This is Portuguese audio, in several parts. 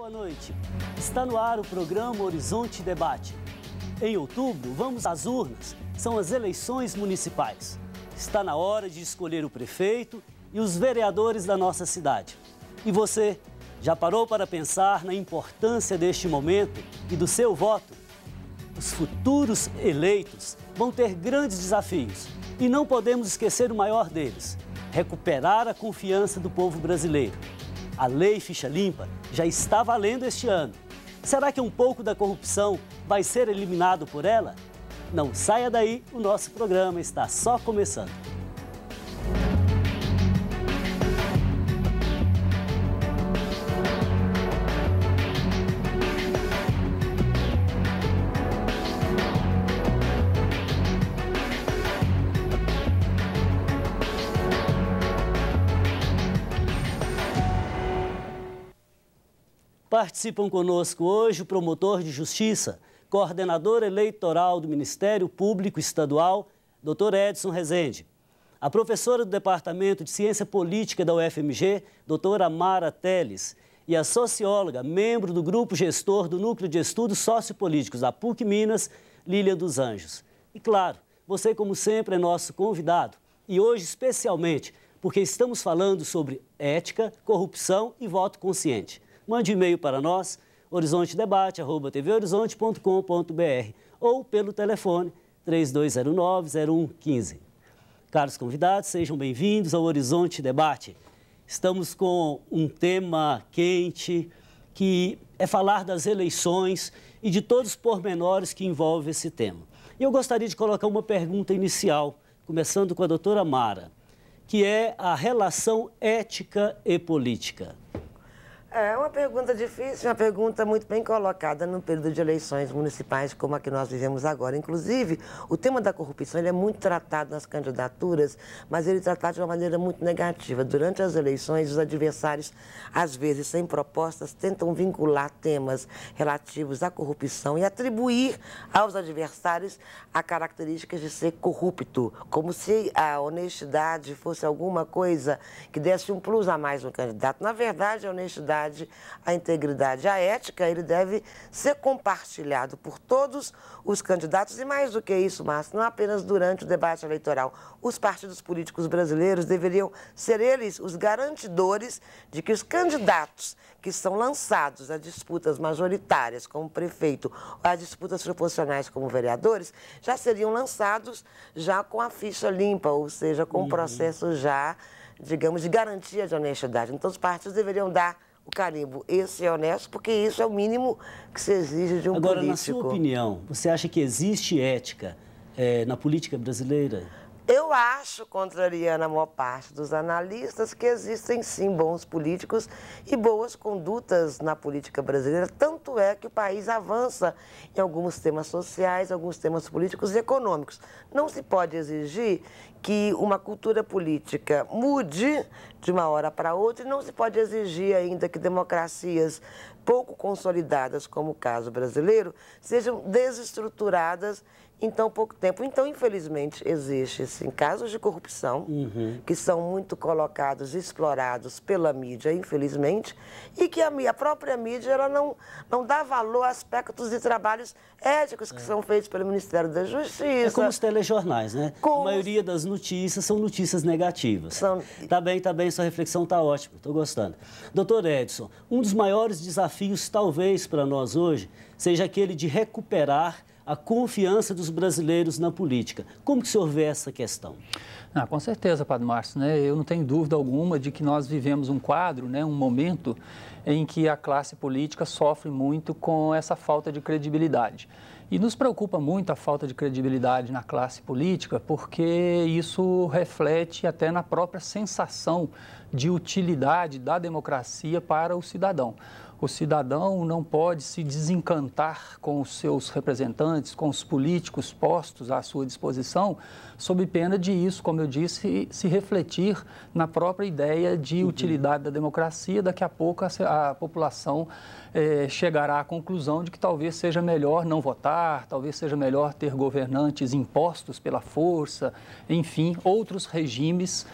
Boa noite. Está no ar o programa Horizonte Debate. Em outubro, vamos às urnas. São as eleições municipais. Está na hora de escolher o prefeito e os vereadores da nossa cidade. E você, já parou para pensar na importância deste momento e do seu voto? Os futuros eleitos vão ter grandes desafios e não podemos esquecer o maior deles: recuperar a confiança do povo brasileiro. A Lei Ficha Limpa já está valendo este ano. Será que um pouco da corrupção vai ser eliminado por ela? Não saia daí, o nosso programa está só começando. Participam conosco hoje o promotor de justiça, coordenador eleitoral do Ministério Público Estadual, Dr. Edson Rezende. A professora do Departamento de Ciência Política da UFMG, doutora Mara Teles. E a socióloga, membro do grupo gestor do Núcleo de Estudos Sociopolíticos da PUC Minas, Lília dos Anjos. E claro, você como sempre é nosso convidado. E hoje especialmente porque estamos falando sobre ética, corrupção e voto consciente. Mande e-mail para nós, horizontedebate@tvhorizonte.com.br ou pelo telefone 3209-0115. Caros convidados, sejam bem-vindos ao Horizonte Debate. Estamos com um tema quente, que é falar das eleições e de todos os pormenores que envolvem esse tema. E eu gostaria de colocar uma pergunta inicial, começando com a doutora Mara, que é a relação ética e política. É uma pergunta difícil, uma pergunta muito bem colocada no período de eleições municipais como a que nós vivemos agora. Inclusive, o tema da corrupção ele é muito tratado nas candidaturas, mas ele é tratado de uma maneira muito negativa. Durante as eleições, os adversários, às vezes sem propostas, tentam vincular temas relativos à corrupção e atribuir aos adversários a características de ser corrupto, como se a honestidade fosse alguma coisa que desse um plus a mais no candidato. Na verdade, a honestidade, a integridade, a ética, ele deve ser compartilhado por todos os candidatos e mais do que isso, Márcio, não apenas durante o debate eleitoral. Os partidos políticos brasileiros deveriam ser eles os garantidores de que os candidatos que são lançados a disputas majoritárias como prefeito, a disputas proporcionais como vereadores, já seriam lançados já com a ficha limpa, ou seja, com um processo já, digamos, de garantia de honestidade. Então, os partidos deveriam dar o carimbo, esse é honesto, porque isso é o mínimo que se exige de um político. Agora, na sua opinião, você acha que existe ética na política brasileira? Eu acho, contrariando a maior parte dos analistas, que existem sim bons políticos e boas condutas na política brasileira. Tanto é que o país avança em alguns temas sociais, alguns temas políticos e econômicos. Não se pode exigir que uma cultura política mude de uma hora para outra e não se pode exigir ainda que democracias pouco consolidadas, como o caso brasileiro, sejam desestruturadas em tão pouco tempo. Então, infelizmente, existe, sim, casos de corrupção que são muito colocados, explorados pela mídia, infelizmente, e que a própria mídia ela não dá valor a aspectos de trabalhos éticos que são feitos pelo Ministério da Justiça. É como os telejornais, né? A maioria das notícias são notícias negativas. Tá bem, sua reflexão tá ótima, estou gostando. Doutor Edson, um dos maiores desafios, talvez, para nós hoje, seja aquele de recuperar a confiança dos brasileiros na política. Como que o senhor vê essa questão? Com certeza, Padre Márcio, né? Eu não tenho dúvida alguma de que nós vivemos um quadro, né? Um momento em que a classe política sofre muito com essa falta de credibilidade. E nos preocupa muito a falta de credibilidade na classe política, porque isso reflete até na própria sensação de utilidade da democracia para o cidadão. O cidadão não pode se desencantar com os seus representantes, com os políticos postos à sua disposição, sob pena de isso, como eu disse, se refletir na própria ideia de utilidade da democracia. Daqui a pouco a população chegará à conclusão de que talvez seja melhor não votar, talvez seja melhor ter governantes impostos pela força, enfim, outros regimes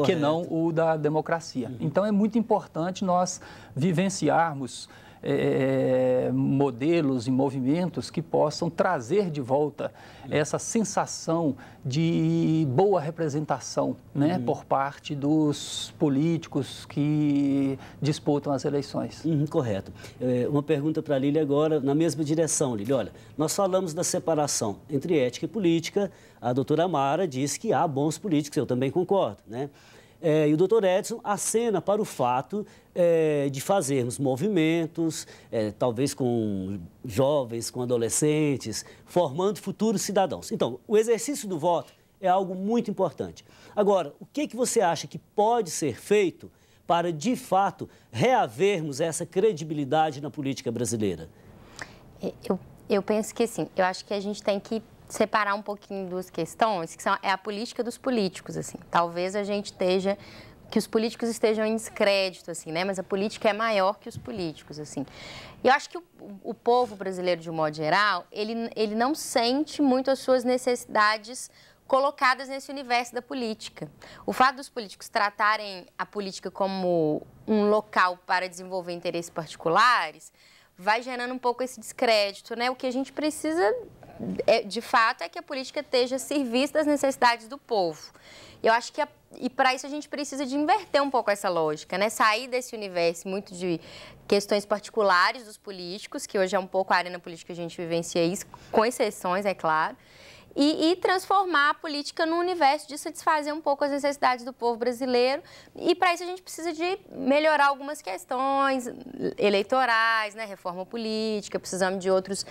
que não o da democracia. Então, é muito importante nós vivenciarmos modelos e movimentos que possam trazer de volta essa sensação de boa representação, né, por parte dos políticos que disputam as eleições. Correto. Uma pergunta para a Lília agora, na mesma direção, Lília. Olha, nós falamos da separação entre ética e política. A doutora Amara disse que há bons políticos, eu também concordo, né? E o doutor Edson acena para o fato de fazermos movimentos, talvez com jovens, com adolescentes, formando futuros cidadãos. Então, o exercício do voto é algo muito importante. Agora, o que você acha que pode ser feito para, de fato, reavermos essa credibilidade na política brasileira? Eu penso que, assim, eu acho que a gente tem que separar um pouquinho duas questões, que é a política dos políticos, assim. Talvez a gente que os políticos estejam em descrédito, assim, né? Mas a política é maior que os políticos, assim. E eu acho que o povo brasileiro, de um modo geral, ele não sente muito as suas necessidades colocadas nesse universo da política. O fato dos políticos tratarem a política como um local para desenvolver interesses particulares vai gerando um pouco esse descrédito, né? O que a gente precisa, de fato, é que a política esteja a serviço das necessidades do povo. Eu acho que, e para isso a gente precisa de inverter um pouco essa lógica, né? Sair desse universo muito de questões particulares dos políticos, que hoje é um pouco a arena política que a gente vivencia isso, com exceções, é claro, e transformar a política num universo de satisfazer um pouco as necessidades do povo brasileiro. E para isso a gente precisa de melhorar algumas questões eleitorais, né? Reforma política, precisamos de outros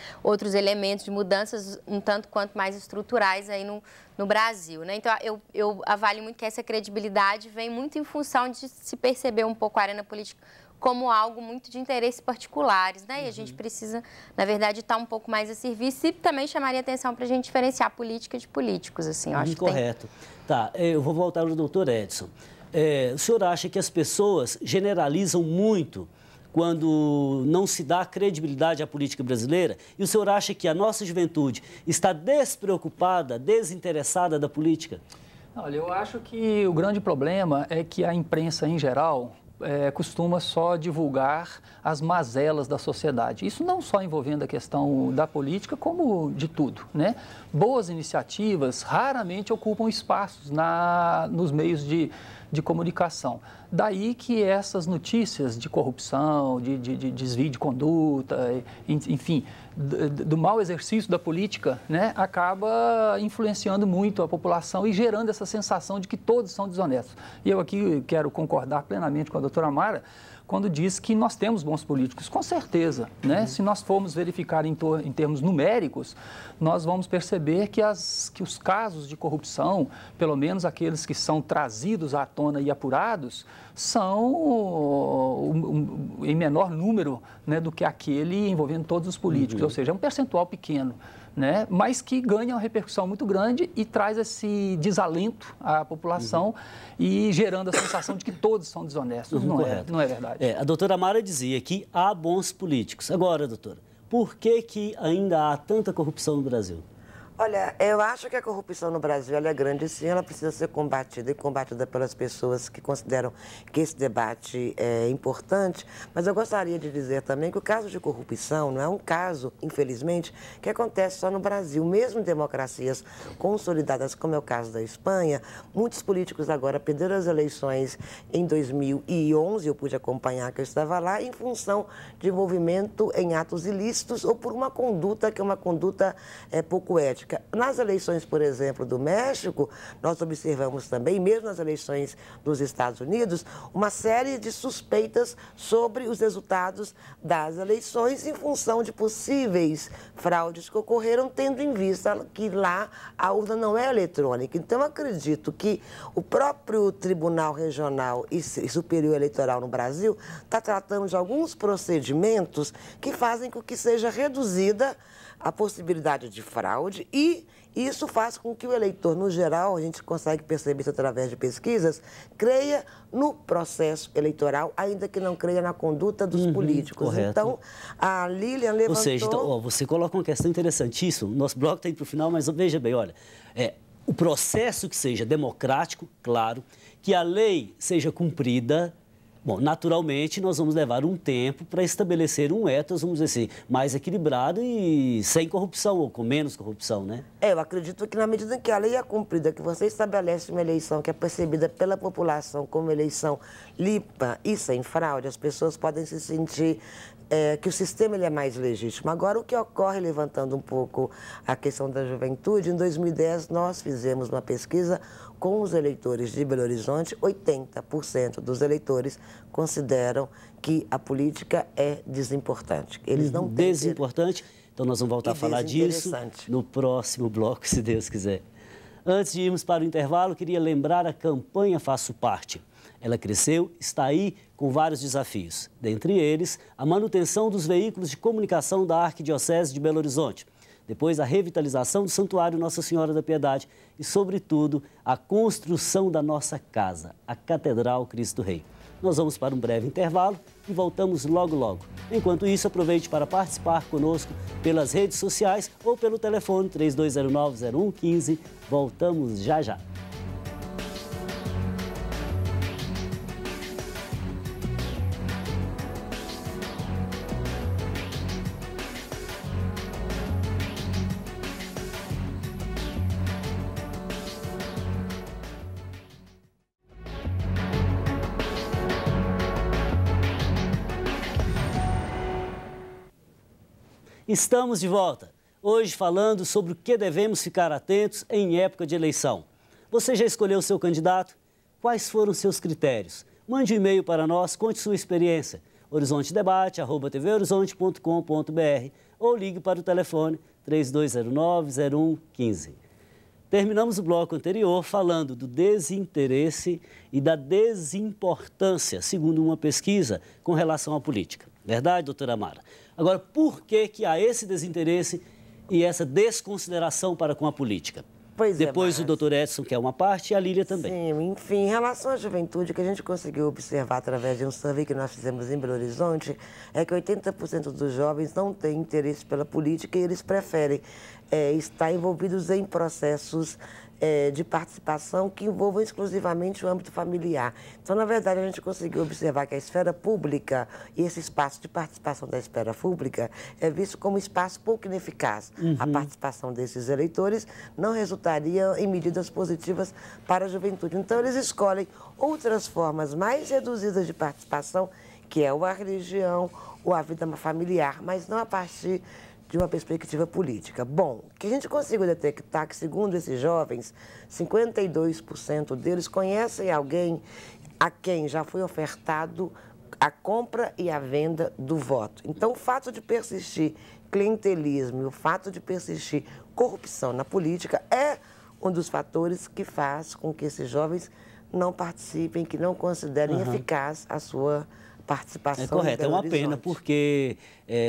elementos de mudanças um tanto quanto mais estruturais aí no Brasil, né? Então, eu avalio muito que essa credibilidade vem muito em função de se perceber um pouco a arena política como algo muito de interesses particulares, né? E a gente precisa, na verdade, estar um pouco mais a serviço e também chamaria atenção para a gente diferenciar política de políticos, assim. Eu acho correto. Tá, eu vou voltar ao doutor Edson. O senhor acha que as pessoas generalizam muito quando não se dá credibilidade à política brasileira? E o senhor acha que a nossa juventude está despreocupada, desinteressada da política? Olha, eu acho que o grande problema é que a imprensa, em geral, costuma só divulgar as mazelas da sociedade. Isso não só envolvendo a questão da política, como de tudo, né? Boas iniciativas raramente ocupam espaços nos meios de comunicação. Daí que essas notícias de corrupção, de desvio de conduta, enfim, do mau exercício da política, né, acaba influenciando muito a população e gerando essa sensação de que todos são desonestos. E eu aqui quero concordar plenamente com a doutora Amara quando diz que nós temos bons políticos, com certeza, né? Se nós formos verificar em termos numéricos, nós vamos perceber que os casos de corrupção, pelo menos aqueles que são trazidos à tona e apurados, são em menor número, né, do que aquele envolvendo todos os políticos, ou seja, é um percentual pequeno, né, mas que ganha uma repercussão muito grande e traz esse desalento à população e gerando a sensação de que todos são desonestos. Não é verdade. A doutora Amara dizia que há bons políticos. Agora, doutora, por que ainda há tanta corrupção no Brasil? Olha, eu acho que a corrupção no Brasil ela é grande, sim, ela precisa ser combatida e combatida pelas pessoas que consideram que esse debate é importante, mas eu gostaria de dizer também que o caso de corrupção não é um caso, infelizmente, que acontece só no Brasil. Mesmo em democracias consolidadas, como é o caso da Espanha, muitos políticos agora perderam as eleições em 2011, eu pude acompanhar que eu estava lá, em função de envolvimento em atos ilícitos ou por uma conduta que é uma conduta pouco ética. Nas eleições, por exemplo, do México, nós observamos também, mesmo nas eleições dos Estados Unidos, uma série de suspeitas sobre os resultados das eleições em função de possíveis fraudes que ocorreram, tendo em vista que lá a urna não é eletrônica. Então, acredito que o próprio Tribunal Regional e Superior Eleitoral no Brasil está tratando de alguns procedimentos que fazem com que seja reduzida a possibilidade de fraude e isso faz com que o eleitor, no geral, a gente consegue perceber isso através de pesquisas, creia no processo eleitoral, ainda que não creia na conduta dos políticos. Correto. Então, a Lilian levantou... Ou seja, então, você coloca uma questão interessantíssima, nosso bloco está indo para o final, mas veja bem, olha, o processo que seja democrático, claro, que a lei seja cumprida, Bom, naturalmente, nós vamos levar um tempo para estabelecer um ethos, vamos dizer assim, mais equilibrado e sem corrupção, ou com menos corrupção, né? Eu acredito que na medida em que a lei é cumprida, que você estabelece uma eleição que é percebida pela população como eleição limpa e sem fraude, as pessoas podem se sentir que o sistema ele é mais legítimo. Agora, o que ocorre, levantando um pouco a questão da juventude, em 2010 nós fizemos uma pesquisa com os eleitores de Belo Horizonte, 80% dos eleitores consideram que a política é desimportante. Eles não têm... Desimportante? Então nós vamos voltar a falar disso no próximo bloco, se Deus quiser. Antes de irmos para o intervalo, queria lembrar a campanha Faço Parte. Ela cresceu, está aí com vários desafios. Dentre eles, a manutenção dos veículos de comunicação da Arquidiocese de Belo Horizonte. Depois, a revitalização do Santuário Nossa Senhora da Piedade e, sobretudo, a construção da nossa casa, a Catedral Cristo Rei. Nós vamos para um breve intervalo e voltamos logo, logo. Enquanto isso, aproveite para participar conosco pelas redes sociais ou pelo telefone 3209-0115. Voltamos já já. Estamos de volta, hoje falando sobre o que devemos ficar atentos em época de eleição. Você já escolheu seu candidato? Quais foram seus critérios? Mande um e-mail para nós, conte sua experiência. horizontedebate@tvhorizonte.com.br ou ligue para o telefone 3209-0115. Terminamos o bloco anterior falando do desinteresse e da desimportância, segundo uma pesquisa com relação à política. Verdade, doutora Amara? Agora, por que há esse desinteresse e essa desconsideração para com a política? Depois o doutor Edson quer uma parte e a Lília também. Sim, enfim, em relação à juventude, o que a gente conseguiu observar através de um survey que nós fizemos em Belo Horizonte é que 80% dos jovens não têm interesse pela política e eles preferem estar envolvidos em processos de participação que envolvam exclusivamente o âmbito familiar. Então, na verdade, a gente conseguiu observar que a esfera pública e esse espaço de participação da esfera pública é visto como espaço pouco ineficaz. A participação desses eleitores não resultaria em medidas positivas para a juventude. Então, eles escolhem outras formas mais reduzidas de participação, que é ou a religião ou a vida familiar, mas não a partir de uma perspectiva política. Bom, o que a gente conseguiu detectar que, segundo esses jovens, 52% deles conhecem alguém a quem já foi ofertado a compra e a venda do voto. Então, o fato de persistir clientelismo e o fato de persistir corrupção na política é um dos fatores que faz com que esses jovens não participem, que não considerem eficaz a sua participação. É correto, é uma pena porque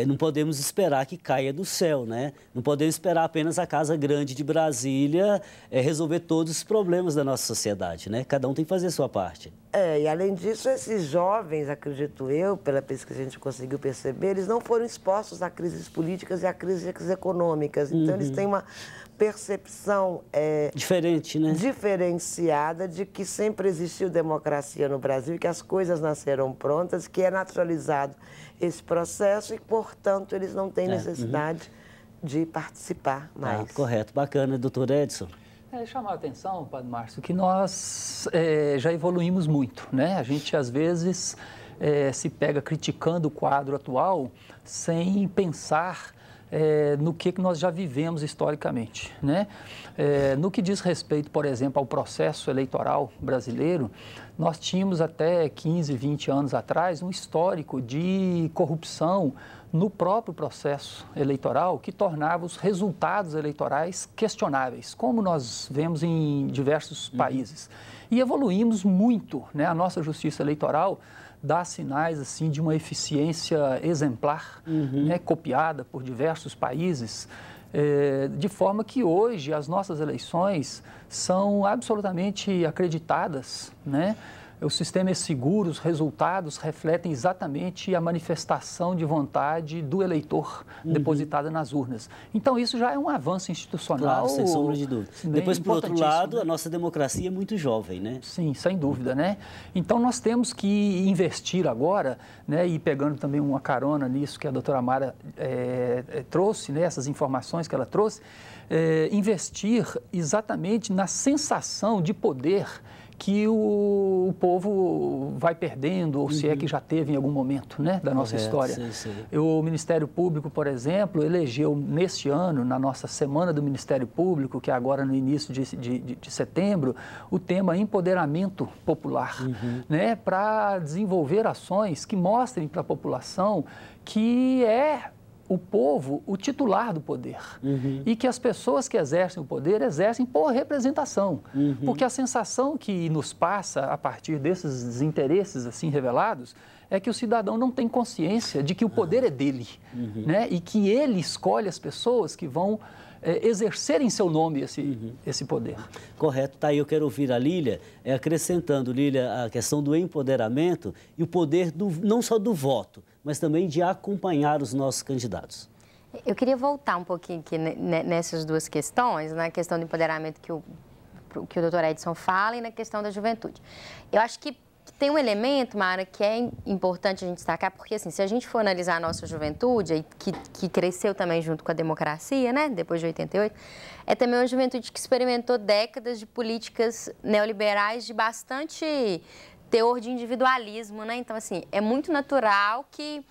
não podemos esperar que caia do céu, né? Não podemos esperar apenas a Casa Grande de Brasília resolver todos os problemas da nossa sociedade, né? Cada um tem que fazer a sua parte. E além disso, esses jovens, acredito eu, pela pesquisa que a gente conseguiu perceber, eles não foram expostos a crises políticas e a crises econômicas. Então, eles têm uma percepção diferente, né? Diferenciada de que sempre existiu democracia no Brasil, que as coisas nasceram prontas, que é naturalizado esse processo e, portanto, eles não têm necessidade de participar mais. Correto, bacana, doutor Edson. Chamar a atenção, Padre Márcio, que nós já evoluímos muito, né? A gente, às vezes, se pega criticando o quadro atual sem pensar no que nós já vivemos historicamente, né? No que diz respeito, por exemplo, ao processo eleitoral brasileiro, nós tínhamos até 15, 20 anos atrás um histórico de corrupção no próprio processo eleitoral que tornava os resultados eleitorais questionáveis, como nós vemos em diversos países. E evoluímos muito, né? A nossa justiça eleitoral dá sinais assim, de uma eficiência exemplar, né? Copiada por diversos países, de forma que hoje as nossas eleições são absolutamente acreditadas, né? o sistema é seguro, os resultados refletem exatamente a manifestação de vontade do eleitor depositada nas urnas. Então, isso já é um avanço institucional. Claro, sem sombra de dúvida. Depois, por outro lado, a nossa democracia é muito jovem, né? Sim, sem dúvida, né? Então, nós temos que investir agora, né, e pegando também uma carona nisso que a doutora Mara trouxe, né, essas informações que ela trouxe, investir exatamente na sensação de poder que o povo vai perdendo, ou se é que já teve em algum momento, né, da nossa história. Sim. O Ministério Público, por exemplo, elegeu neste ano, na nossa Semana do Ministério Público, que é agora no início de setembro, o tema empoderamento popular, né, para desenvolver ações que mostrem para a população que é o povo o titular do poder e que as pessoas que exercem o poder exercem por representação, porque a sensação que nos passa a partir desses desinteresses assim revelados é que o cidadão não tem consciência de que o poder é dele, né? E que ele escolhe as pessoas que vão exercer em seu nome esse poder. Correto. Tá aí, eu quero ouvir a Lília, acrescentando, Lília, a questão do empoderamento e o poder não só do voto, mas também de acompanhar os nossos candidatos. Eu queria voltar um pouquinho aqui nessas duas questões, na questão do empoderamento que o doutor Edson fala e na questão da juventude. Eu acho que tem um elemento, Mara, que é importante a gente destacar, porque assim, se a gente for analisar a nossa juventude, que cresceu também junto com a democracia, né, depois de 88, é também uma juventude que experimentou décadas de políticas neoliberais de bastante teor de individualismo, né? Então, assim, é muito natural que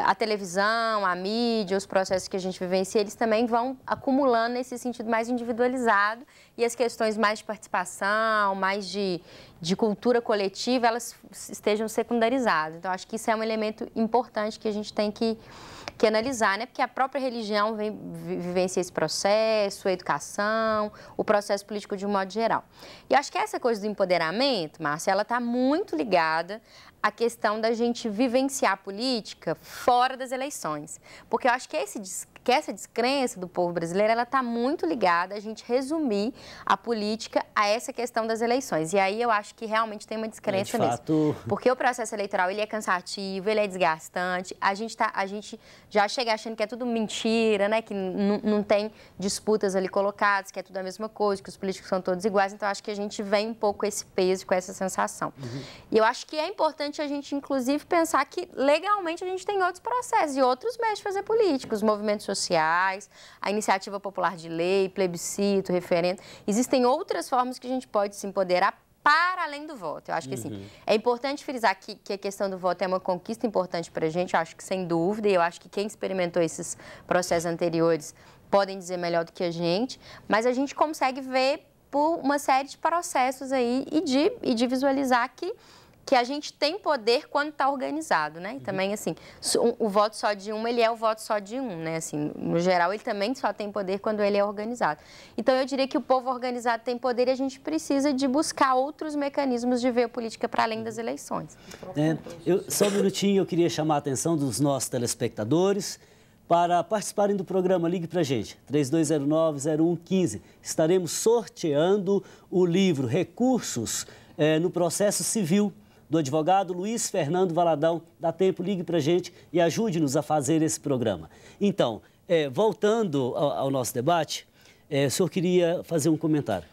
a televisão, a mídia, os processos que a gente vivencia, eles também vão acumulando nesse sentido mais individualizado e as questões mais de participação, mais de cultura coletiva, elas estejam secundarizadas. Então, acho que isso é um elemento importante que a gente tem que analisar, né? Porque a própria religião vivencia esse processo, a educação, o processo político de um modo geral. E eu acho que essa coisa do empoderamento, Márcia, ela está muito ligada à questão da gente vivenciar a política fora das eleições. Porque eu acho que essa descrença do povo brasileiro, ela está muito ligada a gente resumir a política a essa questão das eleições. E aí eu acho que realmente tem uma descrença mesmo. Porque o processo eleitoral, ele é cansativo, ele é desgastante, a gente já chega achando que é tudo mentira, né? Que não tem disputas ali colocadas, que é tudo a mesma coisa, que os políticos são todos iguais. Então, acho que a gente vem um pouco com esse peso, com essa sensação. E eu acho que é importante a gente, inclusive, pensar que legalmente a gente tem outros processos e outros meios de fazer política, os movimentos sociais, a iniciativa popular de lei, plebiscito, referendo. Existem outras formas que a gente pode se empoderar para além do voto. Eu acho que assim, é importante frisar que a questão do voto é uma conquista importante para a gente, eu acho que sem dúvida, e eu acho que quem experimentou esses processos anteriores podem dizer melhor do que a gente, mas a gente consegue ver por uma série de processos aí e de visualizar que a gente tem poder quando está organizado, né? E também, assim, o voto só de um, ele é o voto só de um, né? Assim, no geral, ele também só tem poder quando ele é organizado. Então, eu diria que o povo organizado tem poder e a gente precisa de buscar outros mecanismos de ver a política para além das eleições. Só um minutinho, eu queria chamar a atenção dos nossos telespectadores para participarem do programa. Ligue para a gente, 3209-0115. Estaremos sorteando o livro Recursos no Processo Civil, do advogado Luiz Fernando Valadão. Dá tempo, ligue para a gente e ajude-nos a fazer esse programa. Então, voltando ao nosso debate, o senhor queria fazer um comentário.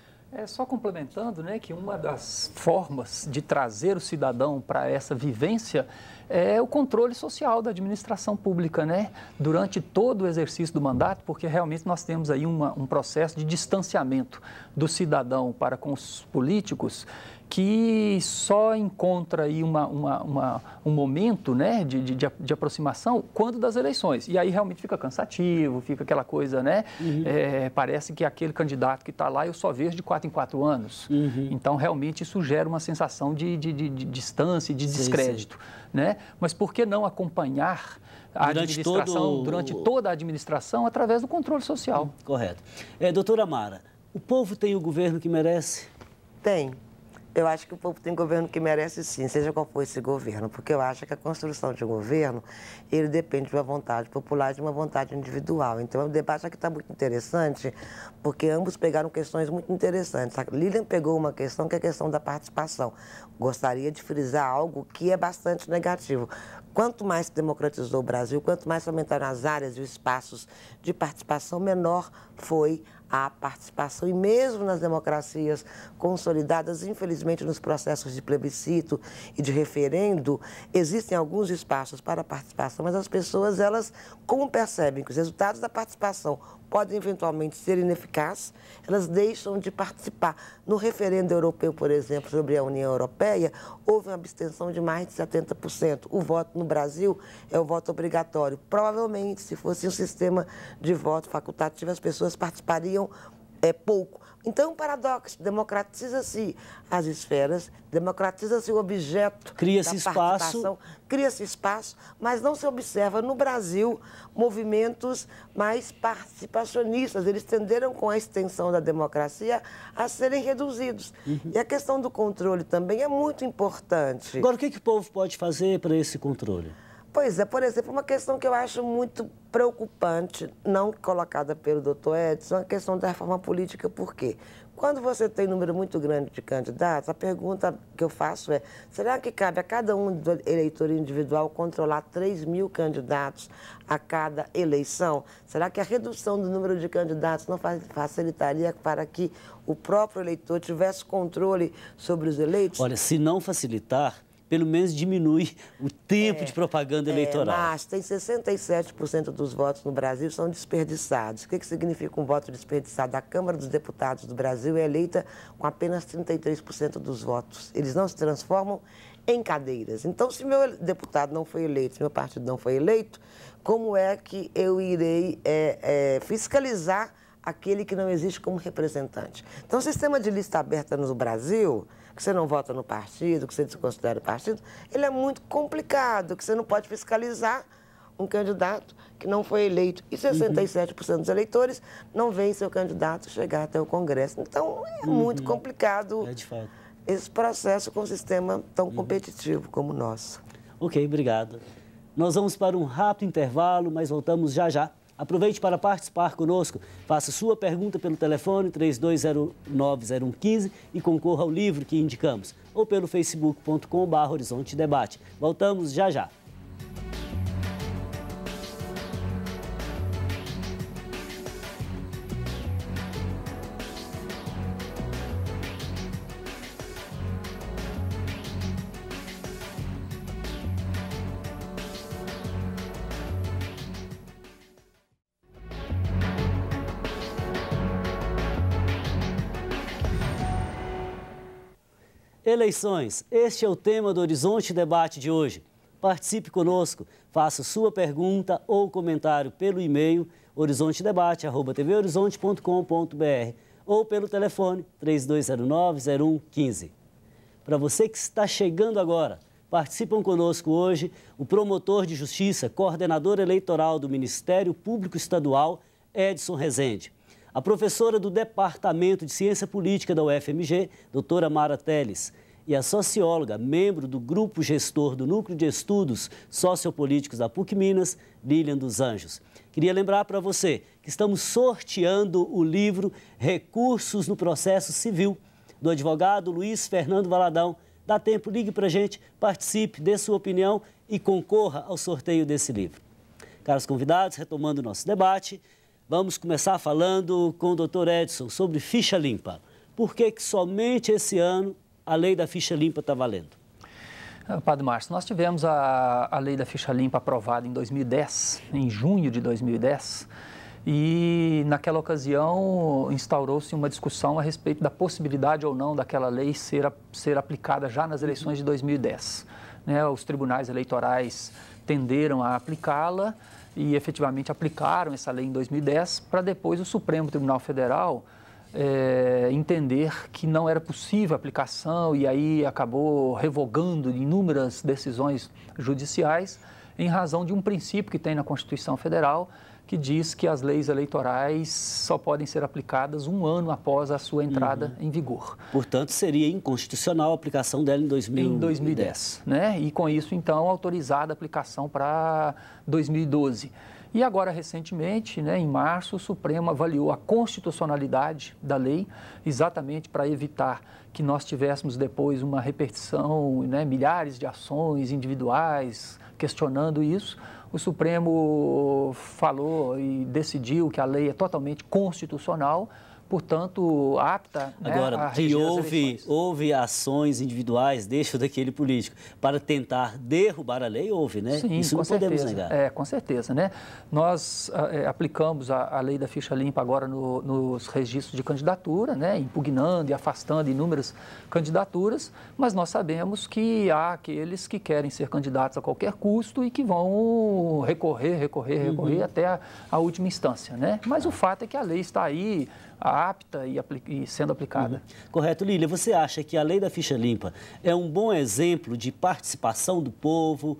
Só complementando, né, que uma das formas de trazer o cidadão para essa vivência é o controle social da administração pública, né, durante todo o exercício do mandato, porque realmente nós temos aí um processo de distanciamento do cidadão para com os políticos que só encontra aí um momento, né, de aproximação quando das eleições. E aí realmente fica cansativo, fica aquela coisa, né? Parece que aquele candidato que está lá eu só vejo de 4 em 4 anos. Então, realmente, isso gera uma sensação de distância e de descrédito. Né? Mas por que não acompanhar a administração durante toda a administração através do controle social? Correto. Doutora Mara, o povo tem o governo que merece? Tem. Eu acho que o povo tem governo que merece sim, seja qual for esse governo, porque eu acho que a construção de um governo, ele depende de uma vontade popular e de uma vontade individual. Então, o debate aqui está muito interessante, porque ambos pegaram questões muito interessantes. A Lilian pegou uma questão que é a questão da participação. Gostaria de frisar algo que é bastante negativo. Quanto mais se democratizou o Brasil, quanto mais aumentaram as áreas e os espaços de participação, menor foi a participação. E mesmo nas democracias consolidadas, infelizmente, nos processos de plebiscito e de referendo, existem alguns espaços para a participação, mas as pessoas, elas, como percebem que os resultados da participação podem eventualmente ser ineficazes, elas deixam de participar. No referendo europeu, por exemplo, sobre a União Europeia, houve uma abstenção de mais de 70%. O voto no Brasil é o voto obrigatório. Provavelmente, se fosse um sistema de voto facultativo, as pessoas participariam pouco. Então, um paradoxo, democratiza-se as esferas, democratiza-se o objeto da participação, cria-se espaço, mas não se observa no Brasil movimentos mais participacionistas. Eles tenderam, com a extensão da democracia, a serem reduzidos. E a questão do controle também é muito importante. Agora, o que o povo pode fazer para esse controle? Pois é, por exemplo, uma questão que eu acho muito preocupante, não colocada pelo doutor Edson, a questão da reforma política. Por quê? Quando você tem um número muito grande de candidatos, a pergunta que eu faço é, será que cabe a cada um do eleitor individual controlar 3.000 candidatos a cada eleição? Será que a redução do número de candidatos não facilitaria para que o próprio eleitor tivesse controle sobre os eleitos? Olha, se não facilitar, pelo menos diminui o tempo de propaganda eleitoral. Mas tem 67% dos votos no Brasil são desperdiçados. O que significa um voto desperdiçado? A Câmara dos Deputados do Brasil é eleita com apenas 33% dos votos. Eles não se transformam em cadeiras. Então, se meu deputado não foi eleito, se meu partido não foi eleito, como é que eu irei fiscalizar aquele que não existe como representante? Então, o sistema de lista aberta no Brasil, que você não vota no partido, que você desconsidera o partido, ele é muito complicado, que você não pode fiscalizar um candidato que não foi eleito. E 67% dos eleitores não veem seu candidato chegar até o Congresso. Então, é muito complicado esse processo com um sistema tão competitivo como o nosso. Ok, obrigado. Nós vamos para um rápido intervalo, mas voltamos já já. Aproveite para participar conosco. Faça sua pergunta pelo telefone 3209-0115 e concorra ao livro que indicamos, ou pelo facebook.com/Horizonte Debate. Voltamos já já. Eleições, este é o tema do Horizonte Debate de hoje. Participe conosco, faça sua pergunta ou comentário pelo e-mail horizontedebate@tvhorizonte.com.br ou pelo telefone 3209-0115. Para você que está chegando agora, participam conosco hoje o promotor de justiça, coordenador eleitoral do Ministério Público Estadual, Edson Rezende. A professora do Departamento de Ciência Política da UFMG, doutora Mara Teles, e a socióloga, membro do Grupo Gestor do Núcleo de Estudos Sociopolíticos da PUC Minas, Lilian dos Anjos. Queria lembrar para você que estamos sorteando o livro Recursos no Processo Civil, do advogado Luiz Fernando Valadão. Dá tempo, ligue para a gente, participe, dê sua opinião e concorra ao sorteio desse livro. Caros convidados, retomando o nosso debate, vamos começar falando com o doutor Edson sobre ficha limpa. Por que somente esse ano a lei da ficha limpa está valendo? Padre Márcio, nós tivemos a lei da ficha limpa aprovada em 2010, em junho de 2010, e naquela ocasião instaurou-se uma discussão a respeito da possibilidade ou não daquela lei ser aplicada já nas eleições de 2010. Os tribunais eleitorais tenderam a aplicá-la e efetivamente aplicaram essa lei em 2010, para depois o Supremo Tribunal Federal entender que não era possível a aplicação e aí acabou revogando inúmeras decisões judiciais em razão de um princípio que tem na Constituição Federal, que diz que as leis eleitorais só podem ser aplicadas 1 ano após a sua entrada em vigor. Portanto, seria inconstitucional a aplicação dela em 2010, né? E com isso, então, autorizada a aplicação para 2012. E agora, recentemente, né, em março, o Supremo avaliou a constitucionalidade da lei, exatamente para evitar que nós tivéssemos depois uma repetição, né, milhares de ações individuais questionando isso. O Supremo falou e decidiu que a lei é totalmente constitucional, portanto, apta, né, agora, a reger as eleições. Houve ações individuais, deixa daquele político, para tentar derrubar a lei, houve, né? Sim, isso não podemos negar. Com certeza, né? Nós aplicamos a lei da ficha limpa agora nos registros de candidatura, né? Impugnando e afastando inúmeras candidaturas, mas nós sabemos que há aqueles que querem ser candidatos a qualquer custo e que vão recorrer até a última instância, né? Mas o fato é que a lei está aí, apta e sendo aplicada. Correto, Lília. Você acha que a lei da ficha limpa é um bom exemplo de participação do povo?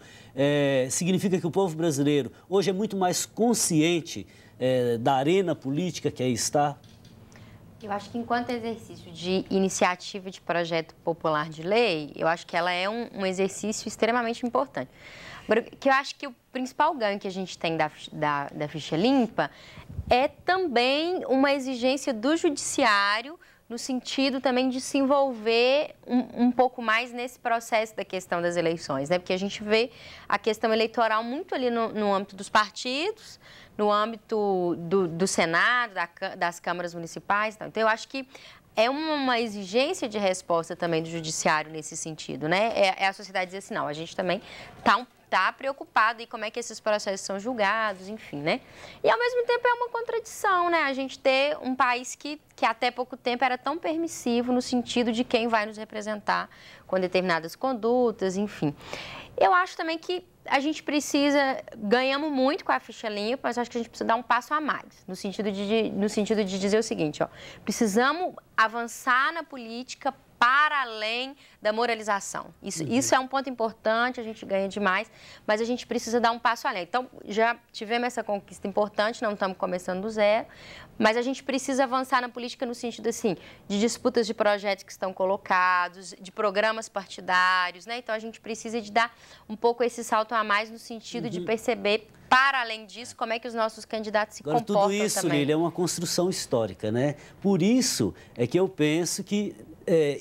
Significa que o povo brasileiro hoje é muito mais consciente da arena política que aí está? Eu acho que enquanto exercício de iniciativa de projeto popular de lei, eu acho que ela é um exercício extremamente importante. Agora, que eu acho que o principal ganho que a gente tem da ficha limpa é também uma exigência do judiciário, no sentido também de se envolver um pouco mais nesse processo da questão das eleições, né? Porque a gente vê a questão eleitoral muito ali no âmbito dos partidos, no âmbito do Senado, das câmaras municipais. Então, eu acho que é uma exigência de resposta também do judiciário nesse sentido, né? É a sociedade dizer assim, não, a gente também está preocupado em como é que esses processos são julgados, enfim, né? E, ao mesmo tempo, é uma contradição, né? A gente ter um país que até pouco tempo era tão permissivo no sentido de quem vai nos representar com determinadas condutas, enfim. Eu acho também que a gente ganhamos muito com a ficha limpa, mas acho que a gente precisa dar um passo a mais, no sentido de dizer o seguinte, ó, precisamos avançar na política para além da moralização. Isso é um ponto importante, a gente ganha demais, mas a gente precisa dar um passo além. Então, já tivemos essa conquista importante, não estamos começando do zero, mas a gente precisa avançar na política no sentido, assim, de disputas de projetos que estão colocados, de programas partidários, né? Então, a gente precisa de dar um pouco esse salto a mais no sentido de perceber, para além disso, como é que os nossos candidatos se comportam tudo isso, também. Lília, é uma construção histórica, né? Por isso é que eu penso que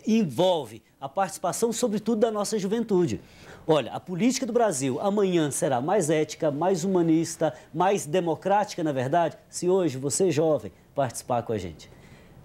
envolve a participação, sobretudo, da nossa juventude. Olha, a política do Brasil amanhã será mais ética, mais humanista, mais democrática, na verdade, se hoje você, jovem, participar com a gente.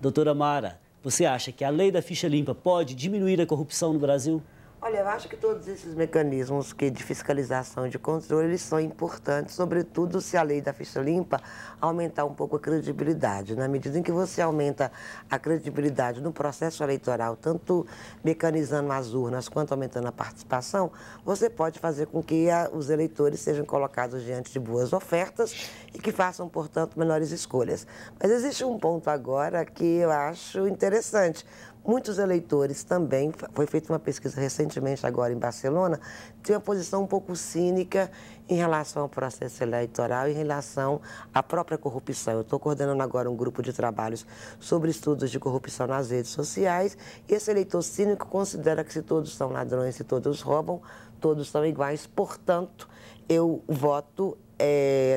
Doutora Mara, você acha que a lei da ficha limpa pode diminuir a corrupção no Brasil? Olha, eu acho que todos esses mecanismos de fiscalização e de controle, eles são importantes, sobretudo se a lei da ficha limpa aumentar um pouco a credibilidade. Na medida em que você aumenta a credibilidade no processo eleitoral, tanto mecanizando as urnas quanto aumentando a participação, você pode fazer com que os eleitores sejam colocados diante de boas ofertas e que façam, portanto, melhores escolhas. Mas existe um ponto agora que eu acho interessante. Muitos eleitores também, foi feita uma pesquisa recentemente agora em Barcelona, têm uma posição um pouco cínica em relação ao processo eleitoral, em relação à própria corrupção. Eu estou coordenando agora um grupo de trabalhos sobre estudos de corrupção nas redes sociais, e esse eleitor cínico considera que se todos são ladrões, se todos roubam, todos são iguais, portanto, eu voto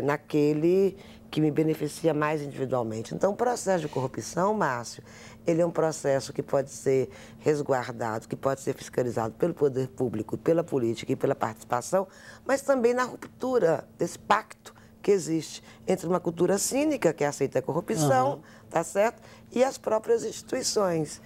naquele que me beneficia mais individualmente. Então, o processo de corrupção, Márcio, ele é um processo que pode ser resguardado, que pode ser fiscalizado pelo poder público, pela política e pela participação, mas também na ruptura desse pacto que existe entre uma cultura cínica, que aceita a corrupção, tá certo? E as próprias instituições.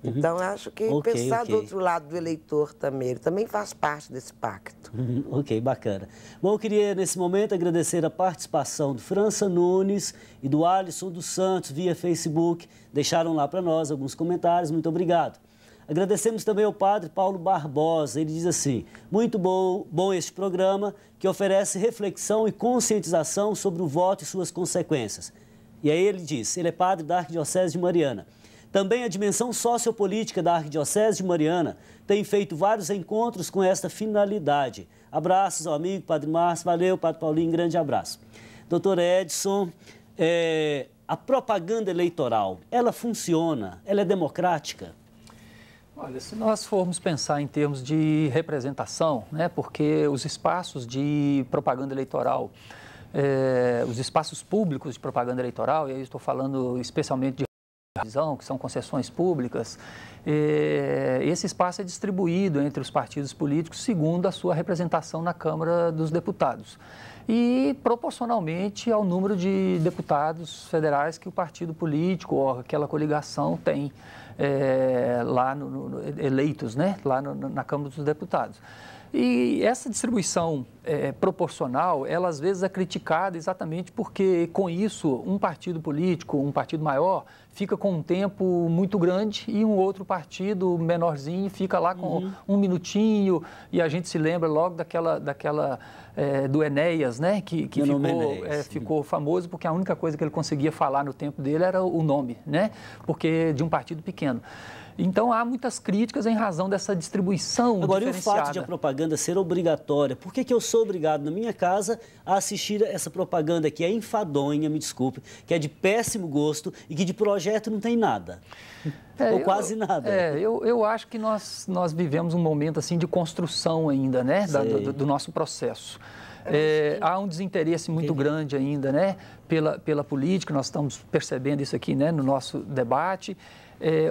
Então, acho que pensar do outro lado do eleitor também, ele também faz parte desse pacto. Ok, bacana. Bom, eu queria, nesse momento, agradecer a participação do França Nunes e do Alisson dos Santos via Facebook. Deixaram lá para nós alguns comentários, muito obrigado. Agradecemos também ao padre Paulo Barbosa, ele diz assim, muito bom este programa que oferece reflexão e conscientização sobre o voto e suas consequências. E aí ele diz, ele é padre da Arquidiocese de Mariana. Também a dimensão sociopolítica da Arquidiocese de Mariana tem feito vários encontros com esta finalidade. Abraços ao amigo Padre Márcio, valeu, Padre Paulinho, grande abraço. Doutor Edson, a propaganda eleitoral, ela funciona? Ela é democrática? Olha, se nós formos pensar em termos de representação, né, porque os espaços de propaganda eleitoral, os espaços públicos de propaganda eleitoral, e aí estou falando especialmente de televisão, que são concessões públicas, esse espaço é distribuído entre os partidos políticos segundo a sua representação na Câmara dos Deputados e proporcionalmente ao número de deputados federais que o partido político ou aquela coligação tem lá eleitos, né, lá na Câmara dos Deputados. E essa distribuição proporcional, ela às vezes é criticada exatamente porque, com isso, um partido político, um partido maior, fica com um tempo muito grande e um outro partido menorzinho fica lá com um minutinho. E a gente se lembra logo do Enéas, né, que ficou famoso porque a única coisa que ele conseguia falar no tempo dele era o nome, né, porque de um partido pequeno. Então, há muitas críticas em razão dessa distribuição Agora, diferenciada. E o fato de a propaganda ser obrigatória? Por que eu sou obrigado, na minha casa, a assistir essa propaganda que é enfadonha, me desculpe, que é de péssimo gosto e que de projeto não tem nada? Ou quase nada. Eu acho que nós vivemos um momento assim, de construção ainda, né, do nosso processo. Há um desinteresse muito grande ainda, né, pela política, nós estamos percebendo isso aqui, né, no nosso debate.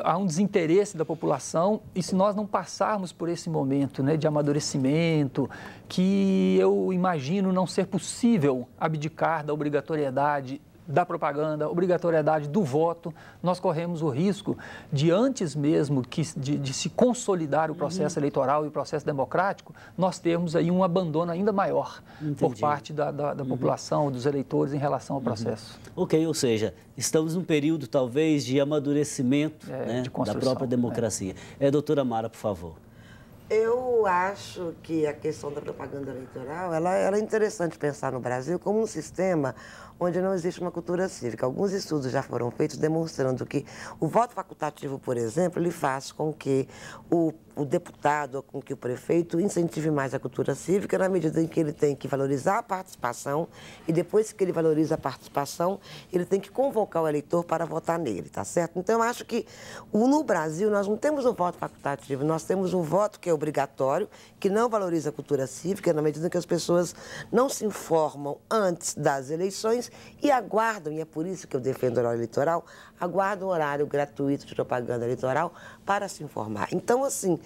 Há um desinteresse da população e se nós não passarmos por esse momento, né, de amadurecimento, que eu imagino não ser possível abdicar da obrigatoriedade da propaganda, obrigatoriedade do voto, nós corremos o risco de, antes mesmo de se consolidar o processo eleitoral e o processo democrático, nós termos aí um abandono ainda maior por parte da população, dos eleitores em relação ao processo. Ok, ou seja, estamos num período talvez de amadurecimento, né, de da própria democracia. Doutora Mara, por favor. Eu acho que a questão da propaganda eleitoral, ela é interessante pensar no Brasil como um sistema onde não existe uma cultura cívica. Alguns estudos já foram feitos demonstrando que o voto facultativo, por exemplo, ele faz com que o deputado ou com que o prefeito incentive mais a cultura cívica na medida em que ele tem que valorizar a participação e depois que ele valoriza a participação, ele tem que convocar o eleitor para votar nele, tá certo? Então, eu acho que no Brasil nós não temos um voto facultativo, nós temos um voto que é obrigatório, que não valoriza a cultura cívica na medida em que as pessoas não se informam antes das eleições e aguardam, e é por isso que eu defendo o horário eleitoral, aguardam um horário gratuito de propaganda eleitoral para se informar. Então, assim,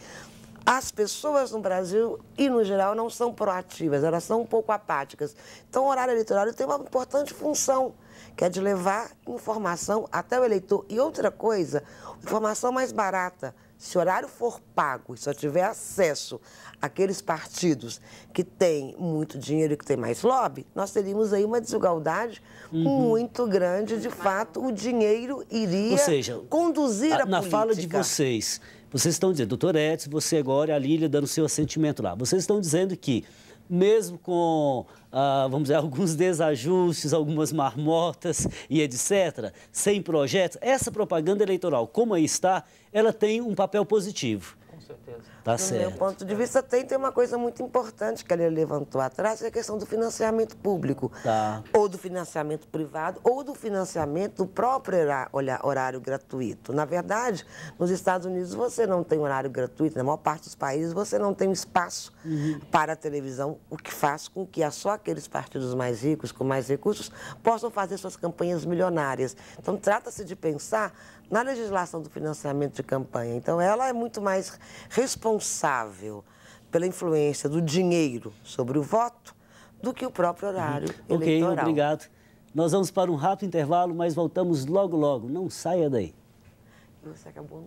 as pessoas no Brasil e no geral não são proativas, elas são um pouco apáticas. Então, o horário eleitoral tem uma importante função, que é de levar informação até o eleitor. E outra coisa, informação mais barata. Se o horário for pago e só tiver acesso àqueles partidos que têm muito dinheiro e que têm mais lobby, nós teríamos aí uma desigualdade muito grande. De fato, o dinheiro iria conduzir a política. Na fala de vocês estão dizendo, doutor Edson, você agora e a Lília dando seu assentimento lá, vocês estão dizendo que mesmo com, vamos dizer, alguns desajustes, algumas marmotas e etc., sem projetos, essa propaganda eleitoral, como aí está, ela tem um papel positivo. Com certeza. Tá certo. Do meu ponto de vista, tem uma coisa muito importante que ele levantou atrás, que é a questão do financiamento público. Ou do financiamento privado, ou do financiamento do próprio horário gratuito. Na verdade, nos Estados Unidos você não tem horário gratuito, na maior parte dos países você não tem espaço para a televisão, o que faz com que só aqueles partidos mais ricos, com mais recursos, possam fazer suas campanhas milionárias. Então, trata-se de pensar na legislação do financiamento de campanha. Então, ela é muito mais responsável pela influência do dinheiro sobre o voto do que o próprio horário eleitoral. Ok, obrigado. Nós vamos para um rápido intervalo, mas voltamos logo, logo. Não saia daí. Você acabou...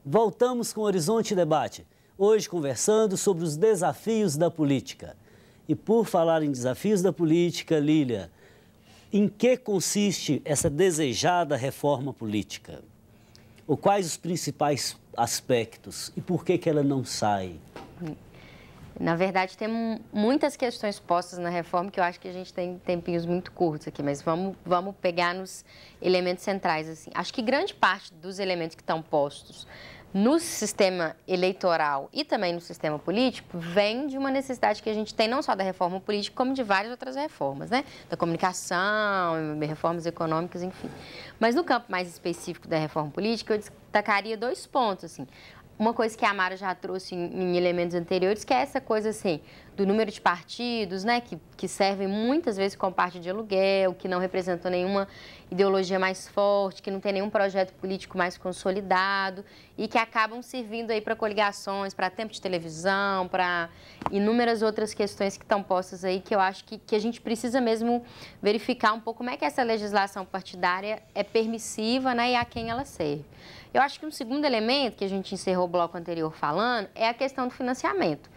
Voltamos com o Horizonte Debate, hoje conversando sobre os desafios da política. E por falar em desafios da política, Lília, Em que consiste essa desejada reforma política? Ou quais os principais aspectos? E por que ela não sai? Na verdade, tem muitas questões postas na reforma que eu acho que a gente tem tempinhos muito curtos aqui, mas vamos pegar nos elementos centrais, assim. Acho que grande parte dos elementos que estão postos no sistema eleitoral e também no sistema político vem de uma necessidade que a gente tem não só da reforma política, como de várias outras reformas, né? Da comunicação, reformas econômicas, enfim. Mas no campo mais específico da reforma política, eu destacaria 2 pontos, assim. Uma coisa que a Mara já trouxe em elementos anteriores, que é essa coisa, assim, do número de partidos, né, que servem muitas vezes como parte de aluguel, que não representam nenhuma ideologia mais forte, que não tem nenhum projeto político mais consolidado e que acabam servindo aí para coligações, para tempo de televisão, para inúmeras outras questões que estão postas aí, que eu acho que a gente precisa mesmo verificar um pouco como é que essa legislação partidária é permissiva, né, e a quem ela serve. Eu acho que um segundo elemento, que a gente encerrou o bloco anterior falando, é a questão do financiamento.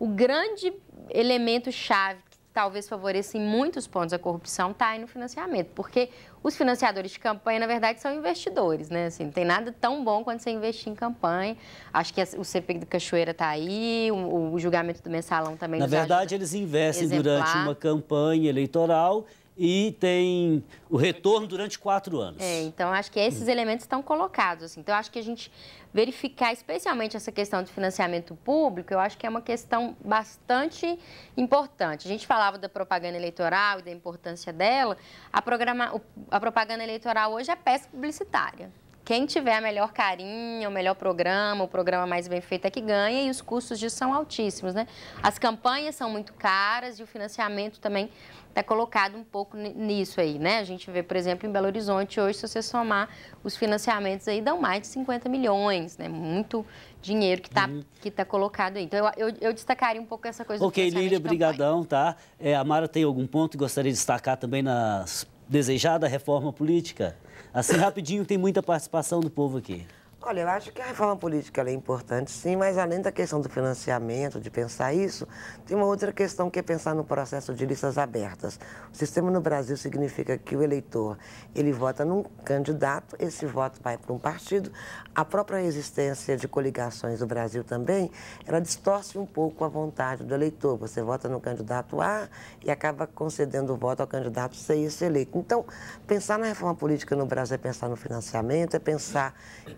O grande elemento-chave que talvez favoreça em muitos pontos a corrupção está aí no financiamento, porque os financiadores de campanha, na verdade, são investidores, né? Assim, não tem nada tão bom quanto você investir em campanha. Acho que o CPI do Cachoeira está aí, o julgamento do Mensalão também. Na verdade, eles investem durante uma campanha eleitoral e tem o retorno durante 4 anos. Então, acho que esses elementos estão colocados, assim. Então, acho que a gente verificar especialmente essa questão de financiamento público, eu acho que é uma questão bastante importante. A gente falava da propaganda eleitoral e da importância dela. A propaganda eleitoral hoje é peça publicitária. Quem tiver a melhor carinha, o melhor programa, o programa mais bem feito é que ganha, e os custos disso são altíssimos, né? As campanhas são muito caras e o financiamento também está colocado um pouco nisso aí, né? A gente vê, por exemplo, em Belo Horizonte hoje, se você somar os financiamentos aí, dão mais de 50 milhões, né? Muito dinheiro que tá colocado aí. Então, eu destacaria um pouco essa coisa do financiamento. Ok, Lília, brigadão, tá? A Mara tem algum ponto que gostaria de destacar também na desejada reforma política? Assim, rapidinho, tem muita participação do povo aqui. Olha, eu acho que a reforma política ela é importante, sim, mas além da questão do financiamento, de pensar isso, tem uma outra questão que é pensar no processo de listas abertas. O sistema no Brasil significa que o eleitor, ele vota num candidato, esse voto vai para um partido. A própria existência de coligações do Brasil também, ela distorce um pouco a vontade do eleitor. Você vota no candidato A e acaba concedendo o voto ao candidato C e ser eleito. Então, pensar na reforma política no Brasil é pensar no financiamento, é pensar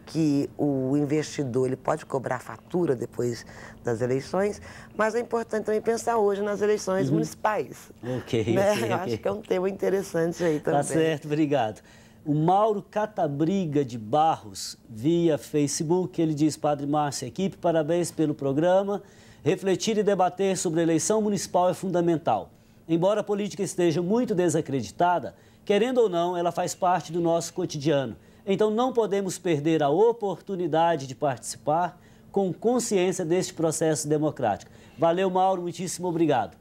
que o investidor ele pode cobrar fatura depois das eleições, mas é importante também pensar hoje nas eleições municipais. Ok. Eu acho que é um tema interessante aí também. Tá certo, obrigado. O Mauro Catabriga de Barros, via Facebook, ele diz: Padre Márcio, equipe, parabéns pelo programa. Refletir e debater sobre a eleição municipal é fundamental. Embora a política esteja muito desacreditada, querendo ou não, ela faz parte do nosso cotidiano. Então, não podemos perder a oportunidade de participar com consciência deste processo democrático. Valeu, Mauro, muitíssimo obrigado.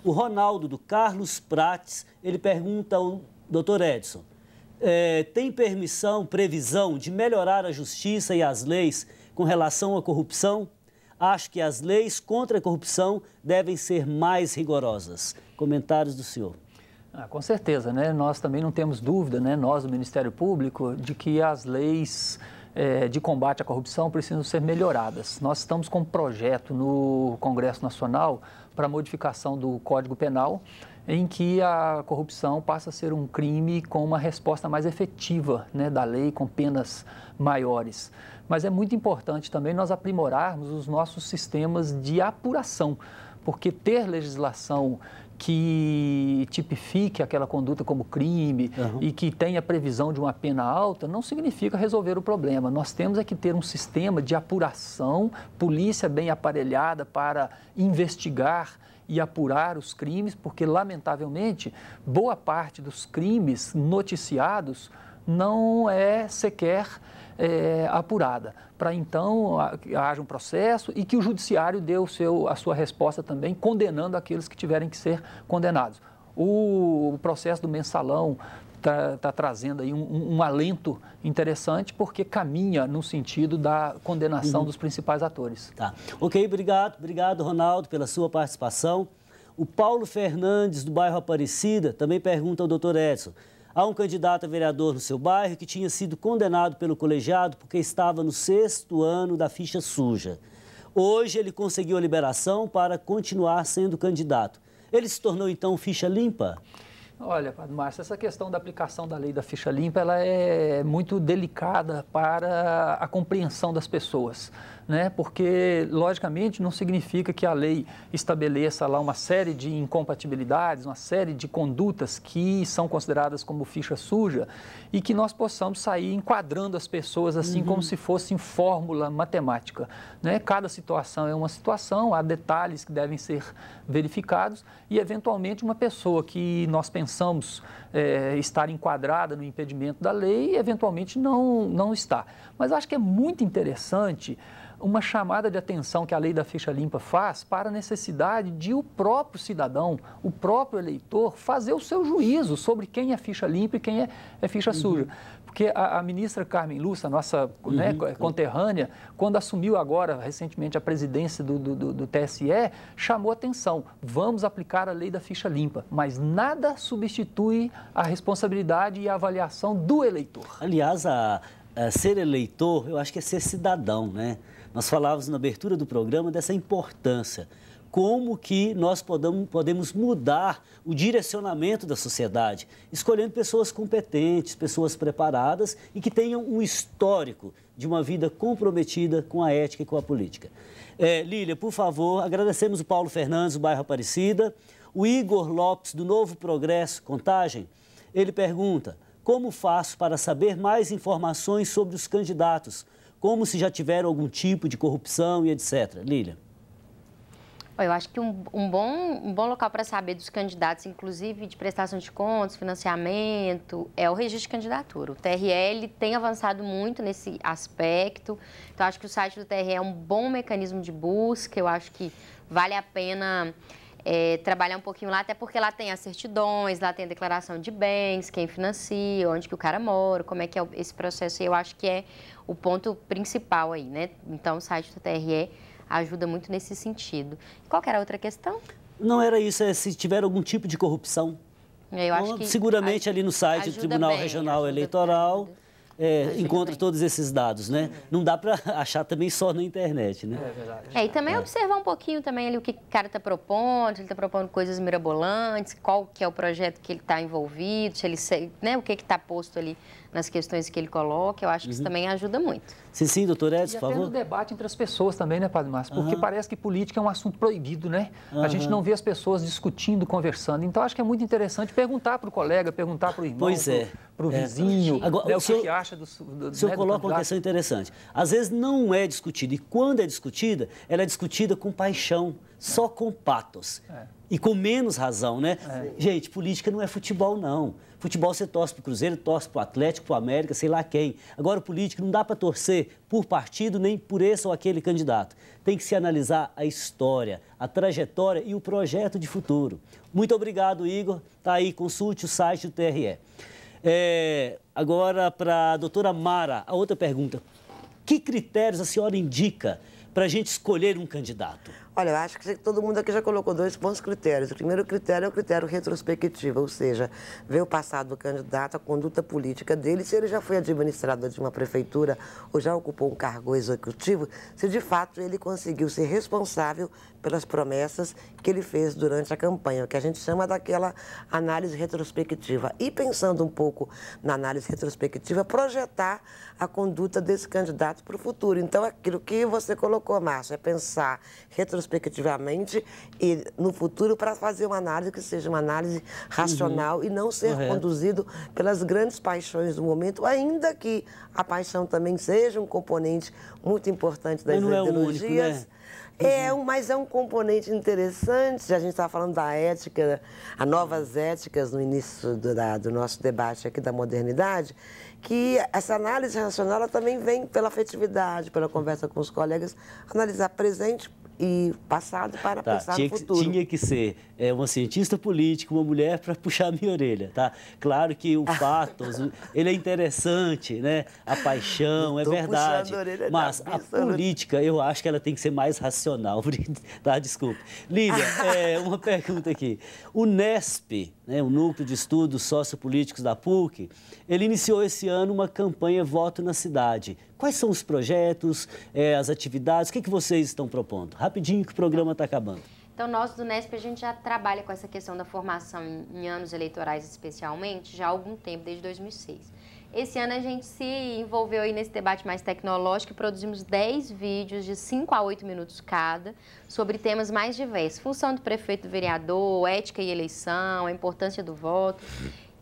O Ronaldo, do Carlos Prates, ele pergunta ao doutor Edson: tem previsão de melhorar a justiça e as leis com relação à corrupção? Acho que as leis contra a corrupção devem ser mais rigorosas. Comentários do senhor. Com certeza, né? Nós também não temos dúvida, né? Nós do Ministério Público, de que as leis de combate à corrupção precisam ser melhoradas. Nós estamos com um projeto no Congresso Nacional para modificação do Código Penal, em que a corrupção passa a ser um crime com uma resposta mais efetiva, né, da lei, com penas maiores. Mas é muito importante também nós aprimorarmos os nossos sistemas de apuração, porque ter legislação que tipifique aquela conduta como crime e que tenha previsão de uma pena alta, não significa resolver o problema. Nós temos que ter um sistema de apuração, polícia bem aparelhada para investigar e apurar os crimes, porque, lamentavelmente, boa parte dos crimes noticiados não é sequer apurada, para então haja um processo e que o judiciário dê a sua resposta também, condenando aqueles que tiverem que ser condenados. O processo do Mensalão está trazendo aí um alento interessante, porque caminha no sentido da condenação dos principais atores. Tá. Ok, obrigado, Ronaldo, pela sua participação. O Paulo Fernandes, do bairro Aparecida, também pergunta ao doutor Edson. Há um candidato a vereador no seu bairro que tinha sido condenado pelo colegiado porque estava no 6º ano da ficha suja. Hoje ele conseguiu a liberação para continuar sendo candidato. Ele se tornou, então, ficha limpa? Olha, Padre Márcio, essa questão da aplicação da lei da ficha limpa, ela é muito delicada para a compreensão das pessoas, né? Porque, logicamente, não significa que a lei estabeleça lá uma série de incompatibilidades, uma série de condutas que são consideradas como ficha suja e que nós possamos sair enquadrando as pessoas assim como se fosse fórmula matemática, né? Cada situação é uma situação, há detalhes que devem ser verificados e, eventualmente, uma pessoa que nós pensamos estar enquadrada no impedimento da lei, eventualmente não está. Mas acho que é muito interessante uma chamada de atenção que a lei da ficha limpa faz para a necessidade de o próprio cidadão, o próprio eleitor, fazer o seu juízo sobre quem é ficha limpa e quem é ficha suja. Porque a ministra Carmen Lúcia, nossa conterrânea, quando assumiu agora, recentemente, a presidência do TSE, chamou atenção. Vamos aplicar a lei da ficha limpa, mas nada substitui a responsabilidade e a avaliação do eleitor. Aliás, ser eleitor, eu acho que é ser cidadão, né? Nós falávamos na abertura do programa dessa importância. Como que nós podemos mudar o direcionamento da sociedade, escolhendo pessoas competentes, pessoas preparadas e que tenham um histórico de uma vida comprometida com a ética e com a política. Lília, por favor, agradecemos o Paulo Fernandes, do bairro Aparecida. O Igor Lopes, do Novo Progresso, Contagem, ele pergunta: como faço para saber mais informações sobre os candidatos, como se já tiveram algum tipo de corrupção e etc. Lília. Eu acho que um bom local para saber dos candidatos, inclusive de prestação de contas, financiamento, é o registro de candidatura. O TRE tem avançado muito nesse aspecto, então acho que o site do TRE é um bom mecanismo de busca, eu acho que vale a pena trabalhar um pouquinho lá, até porque lá tem as certidões, lá tem a declaração de bens, quem financia, onde que o cara mora, como é que é esse processo, eu acho que é o ponto principal aí, né? Então o site do TRE ajuda muito nesse sentido. Qual que era a outra questão? Não era isso, se tiver algum tipo de corrupção. Eu acho que seguramente ali no site do Tribunal Regional Eleitoral encontra todos esses dados, né? Não dá para achar também só na internet, né? É verdade. E também observar um pouquinho também ali o que o cara está propondo, se ele está propondo coisas mirabolantes, qual que é o projeto que ele está envolvido, se ele, né, o que está posto ali nas questões que ele coloca, eu acho que isso também ajuda muito. Sim, doutor Edson, por favor. E até no debate entre as pessoas também, né, Padre Márcio? Porque parece que política é um assunto proibido, né? A gente não vê as pessoas discutindo, conversando. Então, acho que é muito interessante perguntar para o colega, perguntar para o irmão, para o vizinho, agora, o que acha do O senhor coloca uma questão interessante. Às vezes não é discutida, e quando é discutida, ela é discutida com paixão, só com patos. E com menos razão, né? Gente, política não é futebol, não. Futebol você torce para o Cruzeiro, torce para o Atlético, para o América, sei lá quem. Agora, política não dá para torcer por partido nem por esse ou aquele candidato. Tem que se analisar a história, a trajetória e o projeto de futuro. Muito obrigado, Igor. Tá aí, consulte o site do TRE. Agora, para a doutora Mara, a outra pergunta. Que critérios a senhora indica para a gente escolher um candidato? Olha, eu acho que todo mundo aqui já colocou dois bons critérios. O primeiro critério é o critério retrospectivo, ou seja, ver o passado do candidato, a conduta política dele, se ele já foi administrador de uma prefeitura ou já ocupou um cargo executivo, se de fato ele conseguiu ser responsável pelas promessas que ele fez durante a campanha, o que a gente chama daquela análise retrospectiva. E pensando um pouco na análise retrospectiva, projetar a conduta desse candidato para o futuro. Então, aquilo que você colocou, Márcio, é pensar retrospectivamente e no futuro para fazer uma análise que seja uma análise racional e não ser conduzido pelas grandes paixões do momento, ainda que a paixão também seja um componente muito importante das ideologias. Mas é um componente interessante. A gente estava falando da ética, as novas éticas no início do nosso debate aqui da modernidade, que essa análise racional ela também vem pela afetividade, pela conversa com os colegas, analisar presente e passado para pensar no futuro. Tinha que ser uma cientista política, uma mulher para puxar a minha orelha, tá? Claro que o pathos, ele é interessante, né? A paixão, é verdade. Mas a política, eu acho que ela tem que ser mais racional, tá? Desculpe. Lília, uma pergunta aqui. O NESP, né, o Núcleo de Estudos Sociopolíticos da PUC, ele iniciou esse ano uma campanha Voto na Cidade. Quais são os projetos, as atividades, o que vocês estão propondo? Rapidinho que o programa está acabando. Então, nós do NESP, a gente já trabalha com essa questão da formação em anos eleitorais especialmente, já há algum tempo, desde 2006. Esse ano a gente se envolveu aí nesse debate mais tecnológico e produzimos 10 vídeos de 5 a 8 minutos cada sobre temas mais diversos. Função do prefeito, do vereador, ética e eleição, a importância do voto.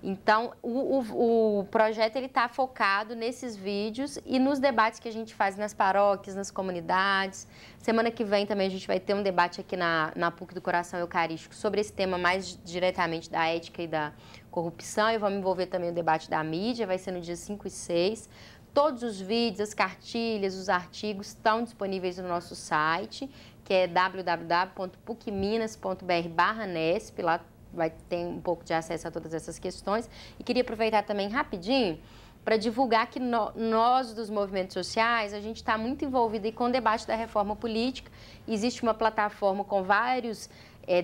Então, o projeto está focado nesses vídeos e nos debates que a gente faz nas paróquias, nas comunidades. Semana que vem também a gente vai ter um debate aqui na PUC do Coração Eucarístico sobre esse tema mais diretamente da ética e da corrupção. E vamos envolver também o debate da mídia, vai ser no dia 5 e 6. Todos os vídeos, as cartilhas, os artigos estão disponíveis no nosso site, que é www.pucminas.br/nesp, lá vai ter um pouco de acesso a todas essas questões. E queria aproveitar também rapidinho para divulgar que nós, dos movimentos sociais, a gente está muito envolvido aí com o debate da reforma política. Existe uma plataforma com vários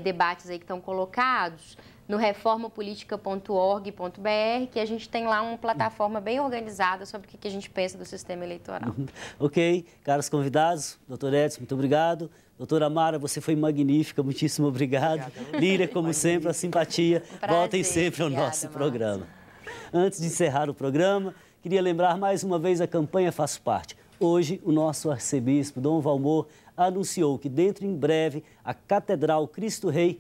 debates aí que estão colocados no reformapolitica.org.br, que a gente tem lá uma plataforma bem organizada sobre o que a gente pensa do sistema eleitoral. Ok, caros convidados, doutor Edson, muito obrigado. Doutora Mara, você foi magnífica, muitíssimo obrigado. Lília, como sempre, a simpatia. Voltem sempre ao nosso programa. Antes de encerrar o programa, queria lembrar mais uma vez a campanha Faço Parte. Hoje, o nosso arcebispo, Dom Valmor, anunciou que dentro em breve a Catedral Cristo Rei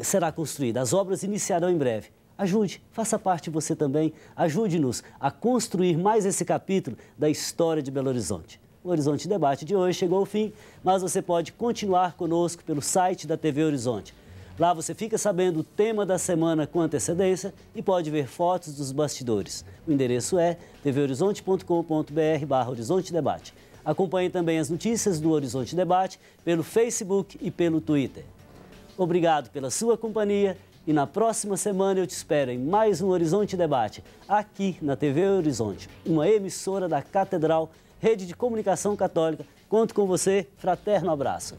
será construída. As obras iniciarão em breve. Ajude, faça parte você também. Ajude-nos a construir mais esse capítulo da história de Belo Horizonte. O Horizonte Debate de hoje chegou ao fim, mas você pode continuar conosco pelo site da TV Horizonte. Lá você fica sabendo o tema da semana com antecedência e pode ver fotos dos bastidores. O endereço é tvhorizonte.com.br/Horizonte Debate. Acompanhe também as notícias do Horizonte Debate pelo Facebook e pelo Twitter. Obrigado pela sua companhia e na próxima semana eu te espero em mais um Horizonte Debate, aqui na TV Horizonte, uma emissora da Catedral, Rede de Comunicação Católica. Conto com você, fraterno abraço.